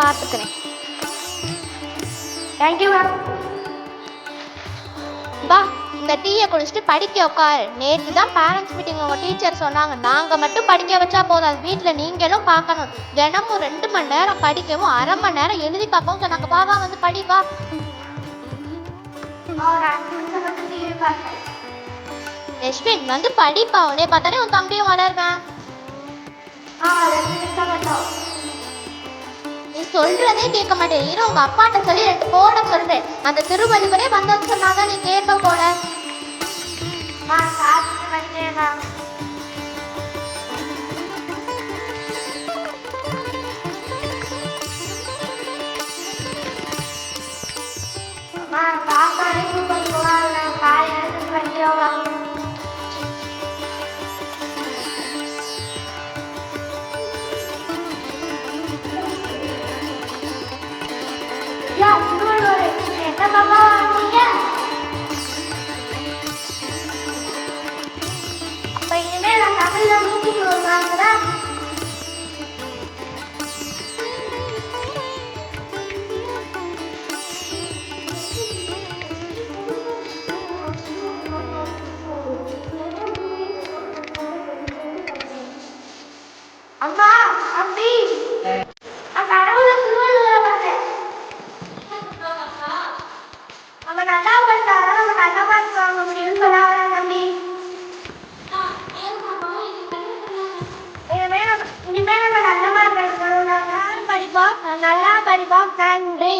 பார்த்துக்கிறேன். Thank you ma'am. பா, இந்த டீயை குடிச்சிட்டு படிக்க உட்காரு. நேற்று தான் பேரண்ட்ஸ் மீட்டிங் உங்கள் டீச்சர் சொன்னாங்க, நாங்கள் மட்டும் படிக்க வச்சா போதாது, வீட்டில் நீங்களும் பார்க்கணும். தினமும் 2 மணி நேரம் படிக்கவும் 1/2 மணி நேரம் எழுதி பார்க்கவும் சொன்னாங்க. பாவா வந்து படிப்பா. யஷ்வின் வந்து படிப்பா, உடனே பார்த்தாலே உன் தம்பியும் வளருவேன். நீ சொல்றதே கேட்க மாட்டேன். இரு, உங்க அப்பாட்ட சொல்லி 2 போட சொல்றேன். அந்த திருவள்ளுவரே வந்தது சொன்னாதான் நீ கேட்ப போல. என்ன பாப்பா வாங்க. அப்ப இனிமே நான் தமிழ்ல மீட்டிங் வருவாங்களா? அம்மா, அம்பி, கடவுள திருவள்ளுவரை பார்த்தேன். அவன் நல்லா பண்ணாரா, அவன் நல்ல மார்க் வாங்க முடியும்னு சொன்னாரா தம்பி? இனிமே நம்ம நல்ல மார்க் எடுக்கணும். நல்லா படிப்போம், நன்றி.